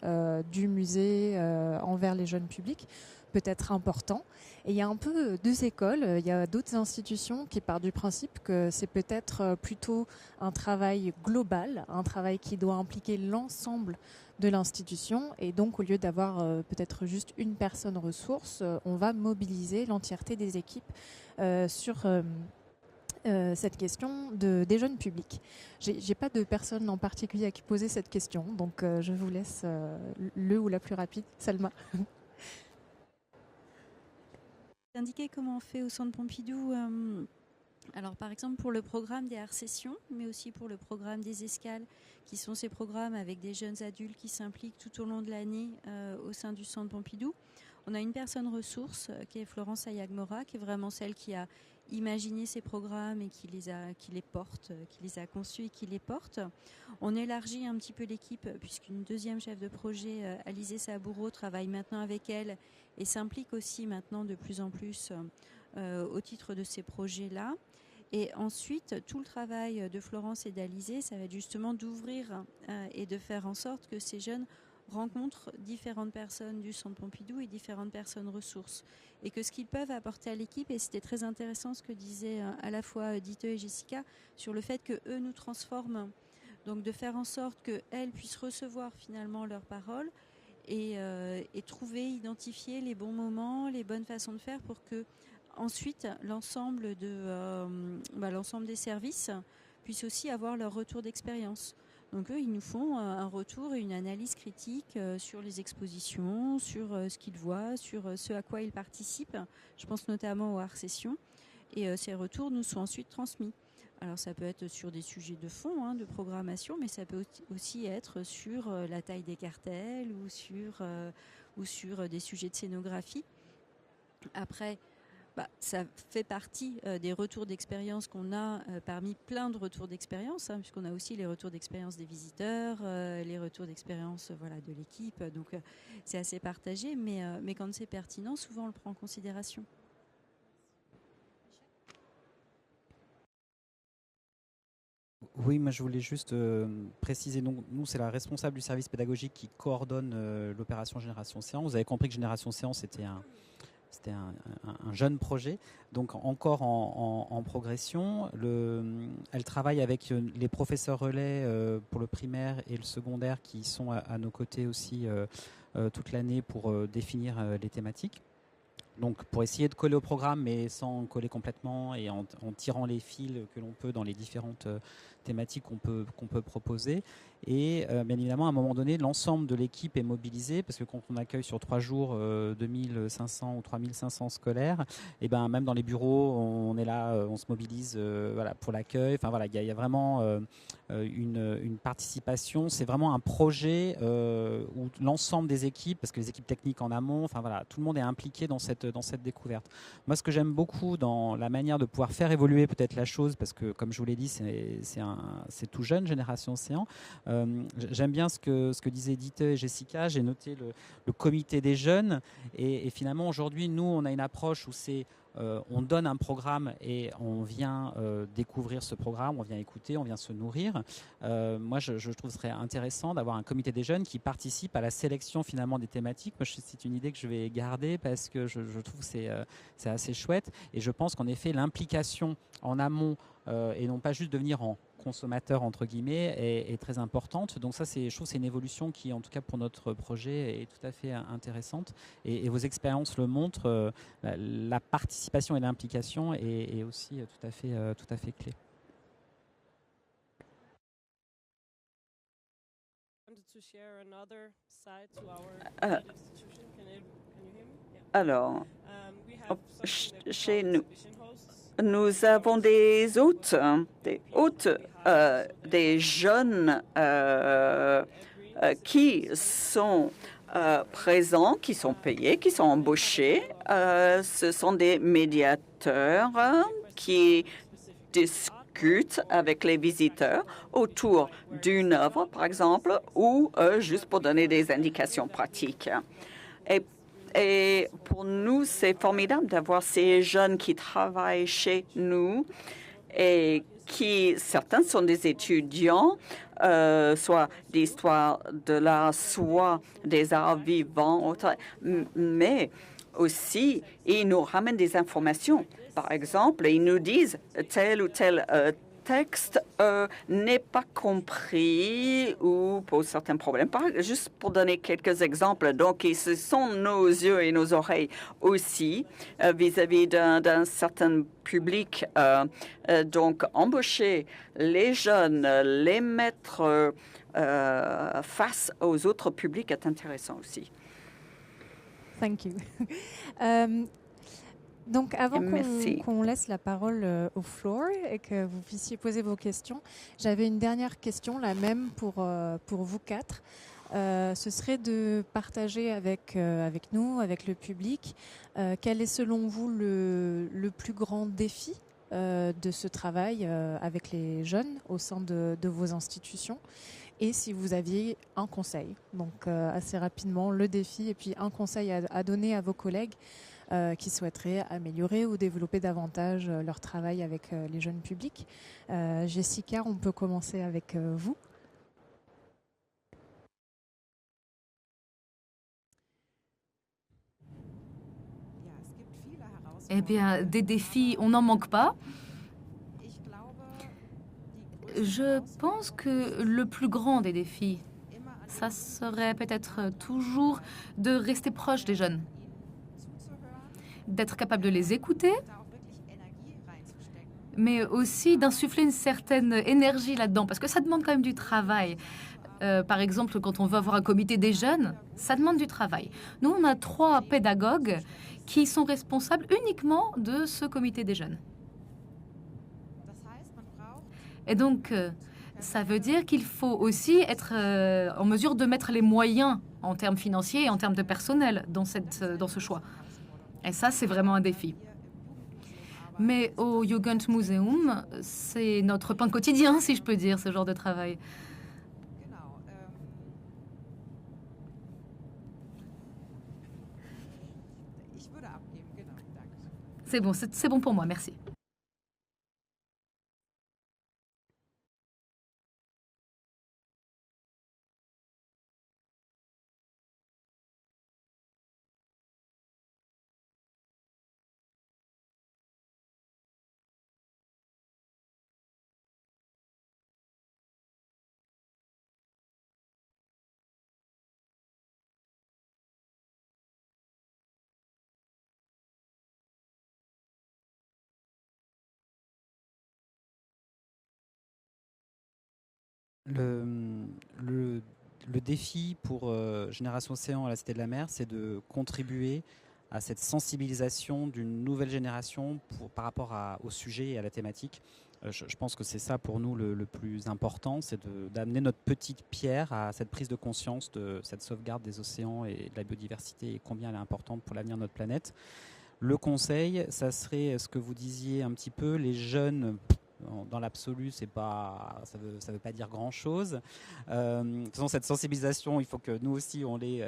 du musée envers les jeunes publics peut être important. Et il y a un peu 2 écoles, il y a d'autres institutions qui partent du principe que c'est peut-être plutôt un travail global, un travail qui doit impliquer l'ensemble de l'institution et donc au lieu d'avoir peut-être juste une personne ressource, on va mobiliser l'entièreté des équipes sur cette question des jeunes publics. J'ai pas de personne en particulier à qui poser cette question, donc je vous laisse le ou la plus rapide, Salma. Indiquer comment on fait au Centre Pompidou. Alors par exemple pour le programme des Arts Sessions, mais aussi pour le programme des Escales, qui sont ces programmes avec des jeunes adultes qui s'impliquent tout au long de l'année au sein du Centre Pompidou. On a une personne ressource qui est Florence Ayagmora, qui est vraiment celle qui a imaginé ces programmes et qui les porte, qui les a conçus et qui les porte. On élargit un petit peu l'équipe puisqu'une deuxième chef de projet, Alizé Saboureau, travaille maintenant avec elle et s'implique aussi maintenant de plus en plus au titre de ces projets-là. Et ensuite, tout le travail de Florence et d'Alizé, ça va être justement d'ouvrir et de faire en sorte que ces jeunes rencontrent différentes personnes du Centre Pompidou et différentes personnes ressources. Et que ce qu'ils peuvent apporter à l'équipe, et c'était très intéressant ce que disaient à la fois Dite et Jessica, sur le fait qu'eux nous transforment. Donc de faire en sorte qu'elles puissent recevoir finalement leurs paroles et trouver, identifier les bons moments, les bonnes façons de faire pour que ensuite l'ensemble des services puissent aussi avoir leur retour d'expérience. Donc eux, ils nous font un retour et une analyse critique sur les expositions, sur ce qu'ils voient, sur ce à quoi ils participent. Je pense notamment aux art sessions. Et ces retours nous sont ensuite transmis. Alors ça peut être sur des sujets de fond, de programmation, mais ça peut aussi être sur la taille des cartels ou sur des sujets de scénographie. Après, ça fait partie des retours d'expérience qu'on a parmi plein de retours d'expérience, puisqu'on a aussi les retours d'expérience des visiteurs, les retours d'expérience de l'équipe. Donc c'est assez partagé, mais quand c'est pertinent, souvent on le prend en considération. Oui, moi je voulais juste préciser, donc, nous c'est la responsable du service pédagogique qui coordonne l'opération Génération Séance. Vous avez compris que Génération Séance c'était un jeune projet, donc encore en progression. Elle travaille avec les professeurs relais pour le primaire et le secondaire qui sont à nos côtés aussi toute l'année pour définir les thématiques. Donc pour essayer de coller au programme, mais sans coller complètement et en tirant les fils que l'on peut dans les différentes thématiques qu'on peut proposer. Et bien évidemment, à un moment donné, l'ensemble de l'équipe est mobilisé, parce que quand on accueille sur 3 jours 2500 ou 3500 scolaires, et ben même dans les bureaux, on est là, on se mobilise pour l'accueil. Enfin voilà, il y a vraiment une participation. C'est vraiment un projet où l'ensemble des équipes, parce que les équipes techniques en amont, enfin voilà, tout le monde est impliqué dans cette découverte. Moi, ce que j'aime beaucoup dans la manière de pouvoir faire évoluer peut-être la chose, parce que comme je vous l'ai dit, c'est tout jeune, Génération Océan. J'aime bien ce que disaient Dite et Jessica. J'ai noté le comité des jeunes. Et finalement, aujourd'hui, nous, on a une approche où on donne un programme et on vient découvrir ce programme, on vient écouter, on vient se nourrir. Moi, je trouve que ce serait intéressant d'avoir un comité des jeunes qui participe à la sélection finalement des thématiques. Moi, c'est une idée que je vais garder parce que je trouve que c'est assez chouette. Et je pense qu'en effet, l'implication en amont et non pas juste devenir en consommateur entre guillemets est très importante. Donc ça, je trouve que c'est une évolution qui, en tout cas pour notre projet, est tout à fait intéressante. Et vos expériences le montrent. La participation et l'implication est aussi tout à fait clé. Alors, chez nous, nous avons des hôtes, des jeunes qui sont présents, qui sont payés, qui sont embauchés. Ce sont des médiateurs qui discutent avec les visiteurs autour d'une œuvre, par exemple, ou juste pour donner des indications pratiques. Et pour nous, c'est formidable d'avoir ces jeunes qui travaillent chez nous et certains sont des étudiants, soit d'histoire de l'art, soit des arts vivants, mais aussi, ils nous ramènent des informations. Par exemple, ils nous disent tel ou tel texte n'est pas compris ou pose certains problèmes. Juste pour donner quelques exemples, donc ce sont nos yeux et nos oreilles aussi vis-à-vis d'un certain public. Donc embaucher les jeunes, les mettre face aux autres publics est intéressant aussi. Thank you. Donc, avant qu'on laisse la parole au floor et que vous puissiez poser vos questions, j'avais une dernière question, la même pour vous quatre. Ce serait de partager avec nous, avec le public, quel est selon vous le plus grand défi de ce travail avec les jeunes au sein de vos institutions, et si vous aviez un conseil, donc assez rapidement le défi et puis un conseil à donner à vos collègues qui souhaiteraient améliorer ou développer davantage leur travail avec les jeunes publics. Jessica, on peut commencer avec vous. Eh bien, des défis, on n'en manque pas. Je pense que le plus grand des défis, ça serait peut-être toujours de rester proche des jeunes, d'être capable de les écouter, mais aussi d'insuffler une certaine énergie là-dedans, parce que ça demande quand même du travail. Par exemple, quand on veut avoir un comité des jeunes, ça demande du travail. Nous, on a 3 pédagogues qui sont responsables uniquement de ce comité des jeunes. Et donc, ça veut dire qu'il faut aussi être en mesure de mettre les moyens en termes financiers et en termes de personnel dans ce choix. Et ça, c'est vraiment un défi. Mais au Jugendmuseum, c'est notre pain quotidien, si je peux dire, ce genre de travail. C'est bon pour moi, merci. Le défi pour Génération Océan à la Cité de la Mer, c'est de contribuer à cette sensibilisation d'une nouvelle génération par rapport au sujet et à la thématique. Je pense que c'est ça pour nous le plus important, c'est d'amener notre petite pierre à cette prise de conscience de cette sauvegarde des océans et de la biodiversité et combien elle est importante pour l'avenir de notre planète. Le conseil, ça serait ce que vous disiez un petit peu, les jeunes... Dans l'absolu, ça veut pas dire grand-chose. De toute façon, cette sensibilisation, il faut que nous aussi, on les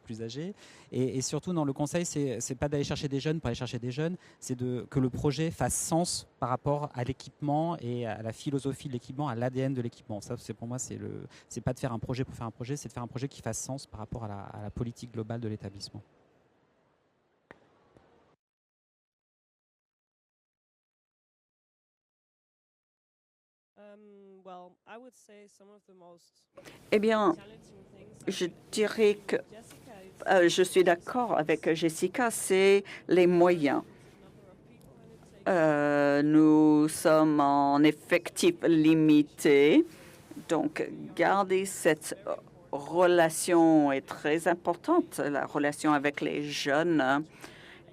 plus âgés. Et surtout, dans le conseil, c'est pas d'aller chercher des jeunes pour aller chercher des jeunes, c'est que le projet fasse sens par rapport à l'équipement et à la philosophie de l'équipement, à l'ADN de l'équipement. Ça, pour moi, c'est pas de faire un projet pour faire un projet, c'est de faire un projet qui fasse sens par rapport à la politique globale de l'établissement. Eh bien, je dirais que je suis d'accord avec Jessica, c'est les moyens. Nous sommes en effectif limité, donc garder cette relation est très importante, la relation avec les jeunes,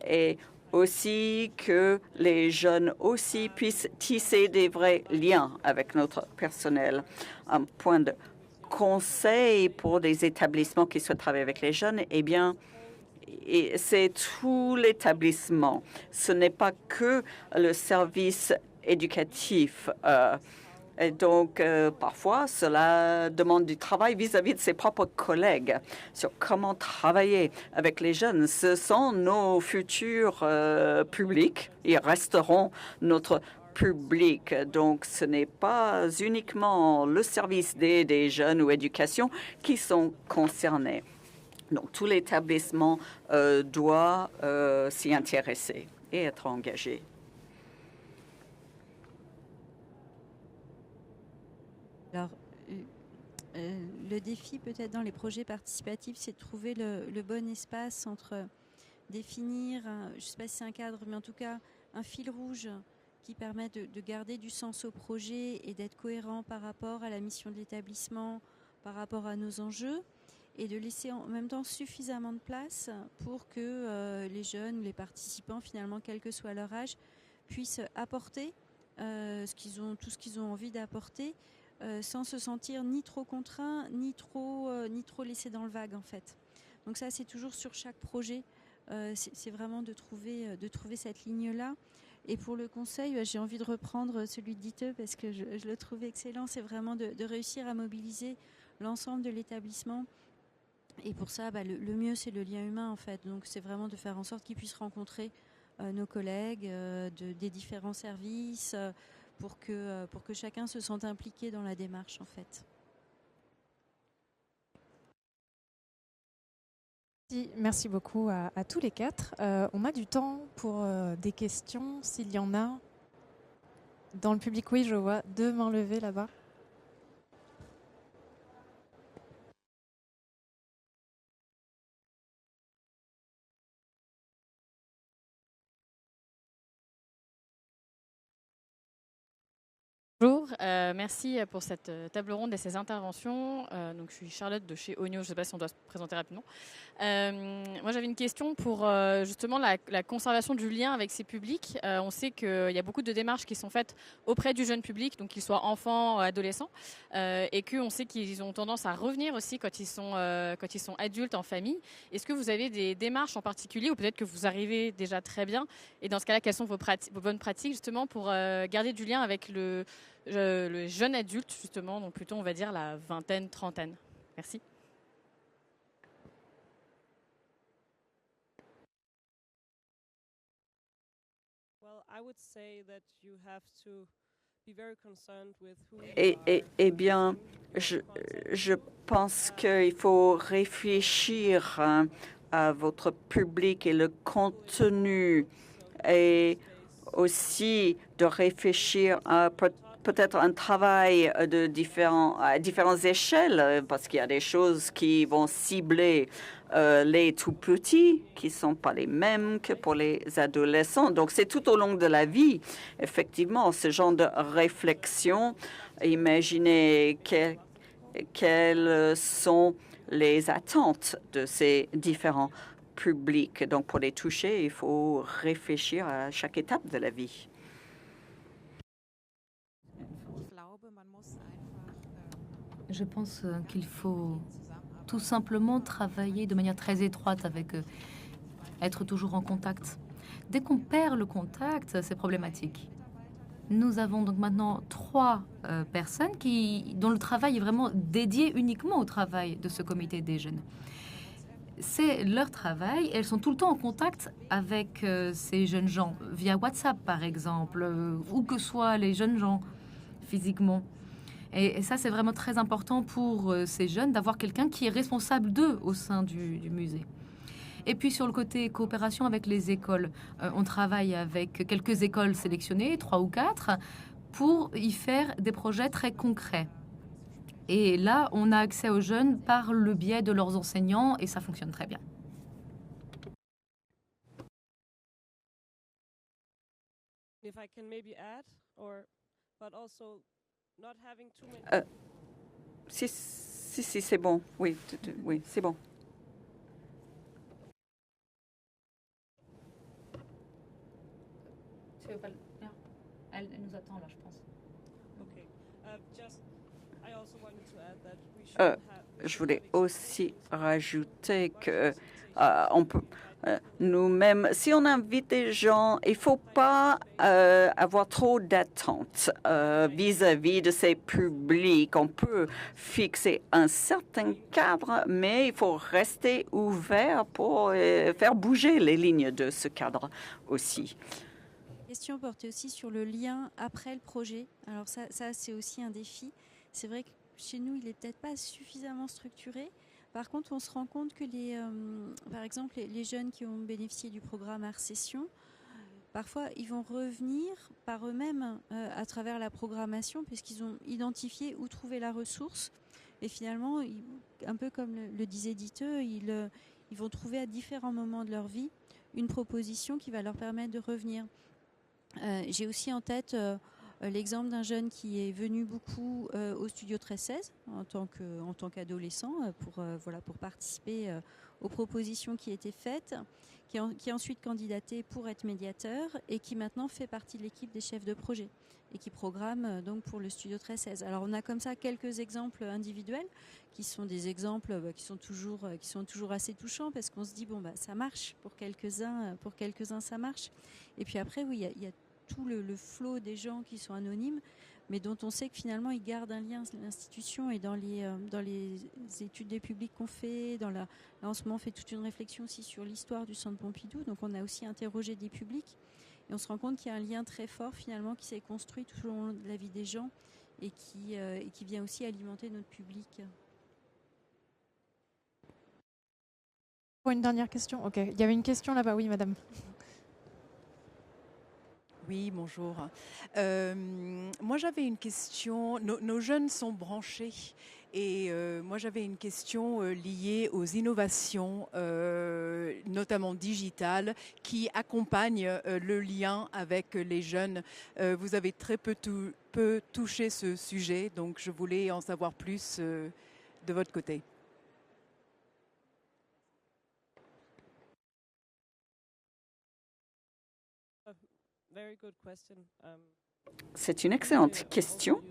et aussi que les jeunes aussi puissent tisser des vrais liens avec notre personnel. Un point de conseil pour des établissements qui souhaitent travailler avec les jeunes, eh bien, c'est tout l'établissement. Ce n'est pas que le service éducatif. Et donc, parfois, cela demande du travail vis-à-vis de ses propres collègues sur comment travailler avec les jeunes. Ce sont nos futurs publics. Ils resteront notre public. Donc, ce n'est pas uniquement le service des jeunes ou éducation qui sont concernés. Donc, tout l'établissement doit s'y intéresser et être engagé. Alors, le défi peut-être dans les projets participatifs, c'est de trouver le bon espace entre définir, je ne sais pas si c'est un cadre, mais en tout cas un fil rouge qui permet de garder du sens au projet et d'être cohérent par rapport à la mission de l'établissement, par rapport à nos enjeux, et de laisser en même temps suffisamment de place pour que les jeunes ou les participants, finalement, quel que soit leur âge, puissent apporter tout ce qu'ils ont envie d'apporter, sans se sentir ni trop contraints, ni trop laissés dans le vague, en fait. Donc ça, c'est toujours sur chaque projet. C'est vraiment de trouver cette ligne-là. Et pour le conseil, j'ai envie de reprendre celui de Dite parce que je le trouve excellent. C'est vraiment de réussir à mobiliser l'ensemble de l'établissement Et pour ça, le mieux, c'est le lien humain, en fait. Donc, c'est vraiment de faire en sorte qu'ils puissent rencontrer nos collègues des différents services pour que chacun se sente impliqué dans la démarche, en fait. Merci beaucoup à tous les quatre. On a du temps pour des questions, s'il y en a. Dans le public, oui, je vois 2 mains levées là-bas. Bonjour, merci pour cette table ronde et ces interventions. Donc, je suis Charlotte de chez Ogno, je ne sais pas si on doit se présenter rapidement. Moi, j'avais une question pour justement la conservation du lien avec ces publics. On sait qu'il y a beaucoup de démarches qui sont faites auprès du jeune public, donc qu'ils soient enfants, adolescents, et qu'on sait qu'ils ont tendance à revenir aussi quand ils sont adultes en famille. Est-ce que vous avez des démarches en particulier, ou peut-être que vous arrivez déjà très bien, et dans ce cas-là, quelles sont vos bonnes pratiques justement pour garder du lien avec le jeune adulte, justement, donc plutôt on va dire la vingtaine, trentaine. Merci. Bien, je pense qu'il faut réfléchir à votre public et le contenu, et aussi de réfléchir à peut-être un travail à différentes échelles, parce qu'il y a des choses qui vont cibler les tout petits, qui ne sont pas les mêmes que pour les adolescents. Donc, c'est tout au long de la vie, effectivement, ce genre de réflexion. Imaginez quelles sont les attentes de ces différents publics. Donc, pour les toucher, il faut réfléchir à chaque étape de la vie. Je pense qu'il faut tout simplement travailler de manière très étroite avec eux, être toujours en contact. Dès qu'on perd le contact, c'est problématique. Nous avons donc maintenant 3 personnes dont le travail est vraiment dédié uniquement au travail de ce comité des jeunes. C'est leur travail, elles sont tout le temps en contact avec ces jeunes gens, via WhatsApp par exemple, où que soient les jeunes gens physiquement. Et ça, c'est vraiment très important pour ces jeunes d'avoir quelqu'un qui est responsable d'eux au sein du musée. Et puis sur le côté coopération avec les écoles, on travaille avec quelques écoles sélectionnées, 3 ou 4, pour y faire des projets très concrets. Et là, on a accès aux jeunes par le biais de leurs enseignants et ça fonctionne très bien. Si, c'est bon. Oui, c'est bon. Elle nous attend là, je pense. Je voulais aussi rajouter que on peut nous-mêmes, si on invite des gens, il ne faut pas avoir trop d'attentes vis-à-vis de ces publics. On peut fixer un certain cadre, mais il faut rester ouvert pour faire bouger les lignes de ce cadre aussi. La question portait aussi sur le lien après le projet. Alors ça c'est aussi un défi. C'est vrai que chez nous, il n'est peut-être pas suffisamment structuré. Par contre, on se rend compte que par exemple, les jeunes qui ont bénéficié du programme Art Session, parfois, ils vont revenir par eux-mêmes à travers la programmation, puisqu'ils ont identifié où trouver la ressource. Et finalement, un peu comme le disait Dite, ils vont trouver à différents moments de leur vie une proposition qui va leur permettre de revenir. J'ai aussi en tête l'exemple d'un jeune qui est venu beaucoup au Studio 1316 en tant qu'adolescent pour participer aux propositions qui étaient faites, qui a ensuite candidaté pour être médiateur et qui maintenant fait partie de l'équipe des chefs de projet et qui programme donc pour le Studio 1316. Alors on a comme ça quelques exemples individuels qui sont des exemples qui sont toujours assez touchants parce qu'on se dit ça marche pour quelques-uns ça marche. Et puis après oui il y a tout le flot des gens qui sont anonymes, mais dont on sait que finalement ils gardent un lien à l'institution. Et dans les études des publics qu'on fait, là en ce moment on fait toute une réflexion aussi sur l'histoire du Centre Pompidou, donc on a aussi interrogé des publics et on se rend compte qu'il y a un lien très fort finalement qui s'est construit tout au long de la vie des gens et qui vient aussi alimenter notre public. Pour une dernière question, ok. Il y avait une question là-bas, oui madame. Oui, bonjour. Moi, j'avais une question. Nos jeunes sont branchés et moi, j'avais une question liée aux innovations, notamment digitales, qui accompagnent le lien avec les jeunes. Vous avez très peu touché ce sujet, donc je voulais en savoir plus de votre côté. C'est une excellente question.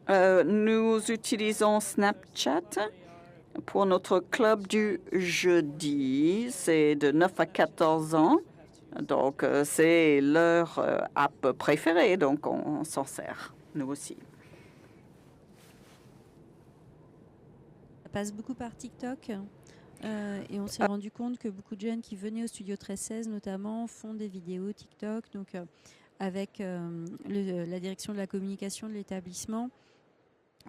Nous utilisons Snapchat pour notre club du jeudi. C'est de 9 à 14 ans. Donc, c'est leur app préférée. Donc, on s'en sert, nous aussi. Ça passe beaucoup par TikTok. Et on s'est rendu compte que beaucoup de jeunes qui venaient au Studio 1316 notamment font des vidéos TikTok. Donc avec la direction de la communication de l'établissement,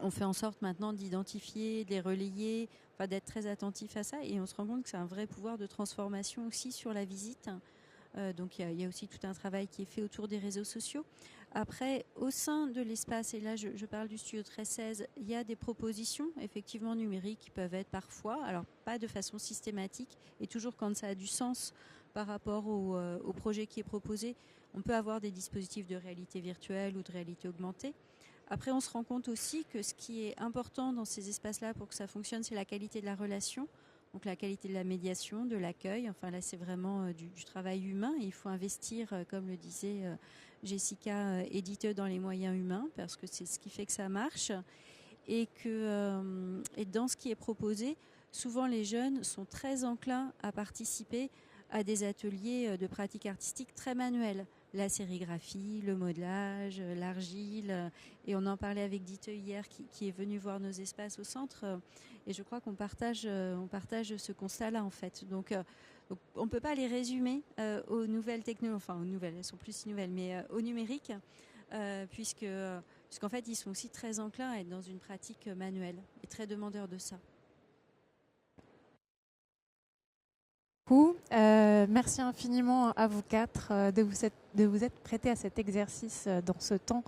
on fait en sorte maintenant d'identifier, de les relayer, d'être très attentif à ça. Et on se rend compte que c'est un vrai pouvoir de transformation aussi sur la visite. Donc il y a aussi tout un travail qui est fait autour des réseaux sociaux. Après, au sein de l'espace, et là je parle du Studio 1316, il y a des propositions effectivement numériques qui peuvent être parfois, alors pas de façon systématique, et toujours quand ça a du sens par rapport au projet qui est proposé, on peut avoir des dispositifs de réalité virtuelle ou de réalité augmentée. Après, on se rend compte aussi que ce qui est important dans ces espaces-là pour que ça fonctionne, c'est la qualité de la relation. Donc la qualité de la médiation, de l'accueil, enfin là c'est vraiment du travail humain. Et il faut investir, comme le disait Jessica, éditeur dans les moyens humains, parce que c'est ce qui fait que ça marche. Et dans ce qui est proposé, souvent les jeunes sont très enclins à participer à des ateliers de pratique artistique très manuels. La sérigraphie, le modelage, l'argile. Et on en parlait avec Dite hier qui est venu voir nos espaces au centre. Et je crois qu'on partage ce constat-là en fait. Donc on ne peut pas les résumer aux nouvelles technologies, enfin aux nouvelles, elles sont plus si nouvelles, mais au numérique, puisqu'en fait ils sont aussi très enclins à être dans une pratique manuelle et très demandeurs de ça. Merci infiniment à vous quatre de vous être prêtés à cet exercice dans ce temps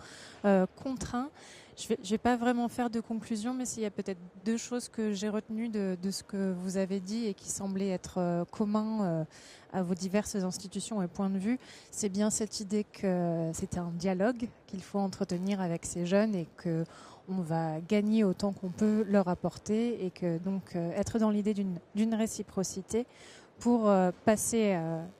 contraint. Je vais pas vraiment faire de conclusion, mais s'il y a peut-être deux choses que j'ai retenues de ce que vous avez dit et qui semblaient être communs à vos diverses institutions et points de vue, c'est bien cette idée que c'était un dialogue qu'il faut entretenir avec ces jeunes et que on va gagner autant qu'on peut leur apporter et que donc être dans l'idée d'une réciprocité pour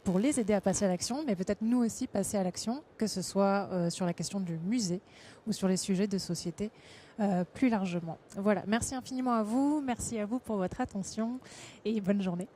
pour les aider à passer à l'action, mais peut-être nous aussi passer à l'action, que ce soit sur la question du musée ou sur les sujets de société plus largement. Voilà, merci infiniment à vous, merci à vous pour votre attention et bonne journée.